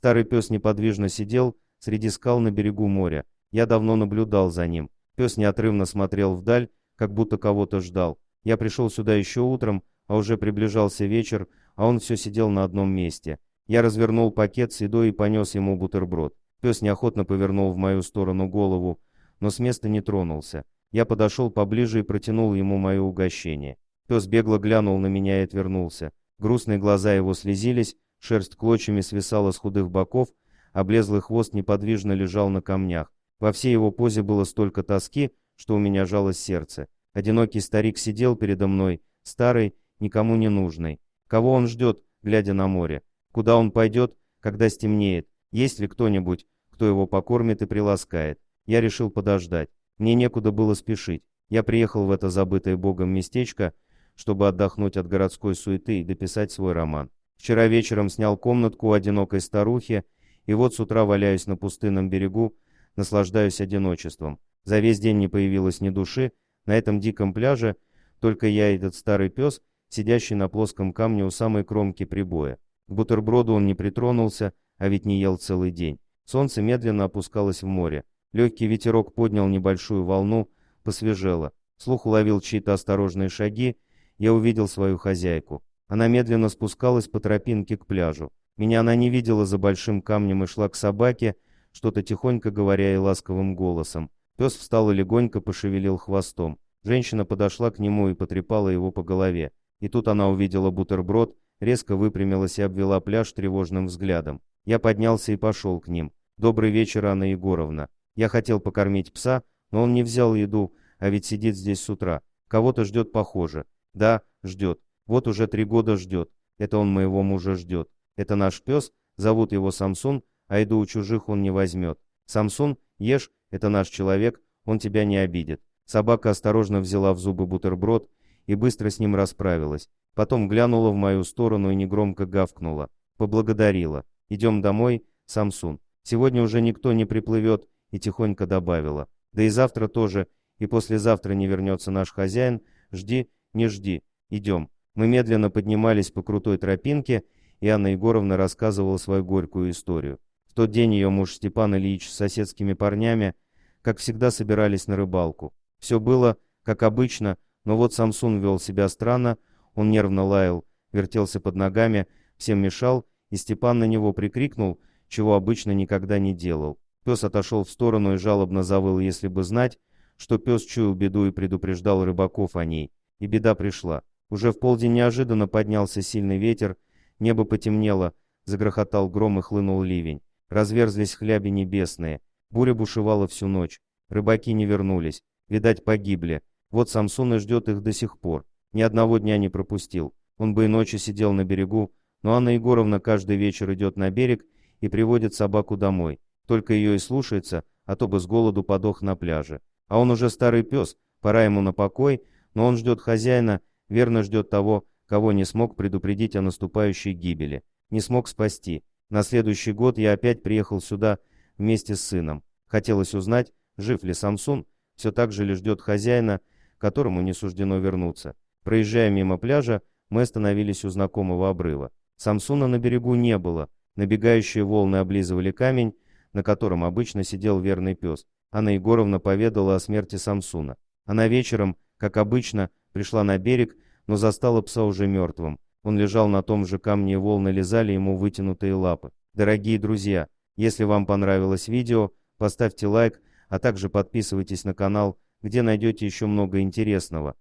Старый пес неподвижно сидел среди скал на берегу моря. Я давно наблюдал за ним. Пес неотрывно смотрел вдаль, как будто кого-то ждал. Я пришел сюда еще утром, а уже приближался вечер, а он все сидел на одном месте. Я развернул пакет с едой и понес ему бутерброд. Пес неохотно повернул в мою сторону голову, но с места не тронулся. Я подошел поближе и протянул ему мое угощение. Пес бегло глянул на меня и отвернулся. Грустные глаза его слезились, шерсть клочьями свисала с худых боков, облезлый хвост неподвижно лежал на камнях. Во всей его позе было столько тоски, что у меня жалось сердце. Одинокий старик сидел передо мной, старый, никому не нужный. Кого он ждет, глядя на море? Куда он пойдет, когда стемнеет? Есть ли кто-нибудь, кто его покормит и приласкает? Я решил подождать. Мне некуда было спешить. Я приехал в это забытое Богом местечко, чтобы отдохнуть от городской суеты и дописать свой роман. Вчера вечером снял комнатку у одинокой старухи, и вот с утра валяюсь на пустынном берегу, наслаждаюсь одиночеством. За весь день не появилось ни души, на этом диком пляже только я и этот старый пес, сидящий на плоском камне у самой кромки прибоя. К бутерброду он не притронулся, а ведь не ел целый день. Солнце медленно опускалось в море. Легкий ветерок поднял небольшую волну, посвежело. Слух уловил чьи-то осторожные шаги, я увидел свою хозяйку. Она медленно спускалась по тропинке к пляжу. Меня она не видела за большим камнем и шла к собаке, что-то тихонько говоря и ласковым голосом. Пес встал и легонько пошевелил хвостом. Женщина подошла к нему и потрепала его по голове. И тут она увидела бутерброд, резко выпрямилась и обвела пляж тревожным взглядом. Я поднялся и пошел к ним. «Добрый вечер, Анна Егоровна. Я хотел покормить пса, но он не взял еду, а ведь сидит здесь с утра. Кого-то ждет, похоже». «Да, ждет. Вот уже 3 года ждет. Это он моего мужа ждет. Это наш пес, зовут его Самсун, а еду у чужих он не возьмет. Самсун, ешь, это наш человек, он тебя не обидит». Собака осторожно взяла в зубы бутерброд и быстро с ним расправилась. Потом глянула в мою сторону и негромко гавкнула. Поблагодарила. «Идем домой, Самсун. Сегодня уже никто не приплывет», и тихонько добавила. «Да и завтра тоже, и послезавтра не вернется наш хозяин. Жди, не жди. Идем». Мы медленно поднимались по крутой тропинке, и Анна Егоровна рассказывала свою горькую историю. В тот день ее муж Степан Ильич с соседскими парнями, как всегда, собирались на рыбалку. Все было, как обычно, но вот Самсун вел себя странно, он нервно лаял, вертелся под ногами, всем мешал, и Степан на него прикрикнул, чего обычно никогда не делал. Пес отошел в сторону и жалобно завыл, если бы знать, что пес чуял беду и предупреждал рыбаков о ней. И беда пришла. Уже в полдень неожиданно поднялся сильный ветер, небо потемнело, загрохотал гром и хлынул ливень. Разверзлись хляби небесные. Буря бушевала всю ночь. Рыбаки не вернулись. Видать, погибли. Вот Самсун и ждет их до сих пор. Ни одного дня не пропустил. Он бы и ночью сидел на берегу, но Анна Егоровна каждый вечер идет на берег и приводит собаку домой. Только ее и слушается, а то бы с голоду подох на пляже. А он уже старый пес, пора ему на покой, но он ждет хозяина, верно ждет того, кого не смог предупредить о наступающей гибели. Не смог спасти. На следующий год я опять приехал сюда вместе с сыном. Хотелось узнать, жив ли Самсун, все так же ли ждет хозяина, которому не суждено вернуться. Проезжая мимо пляжа, мы остановились у знакомого обрыва. Самсуна на берегу не было. Набегающие волны облизывали камень, на котором обычно сидел верный пес. Анна Егоровна поведала о смерти Самсуна. Она вечером, как обычно, пришла на берег, но застала пса уже мертвым. Он лежал на том же камне, и волны лизали ему вытянутые лапы. Дорогие друзья, если вам понравилось видео, поставьте лайк, а также подписывайтесь на канал, где найдете еще много интересного.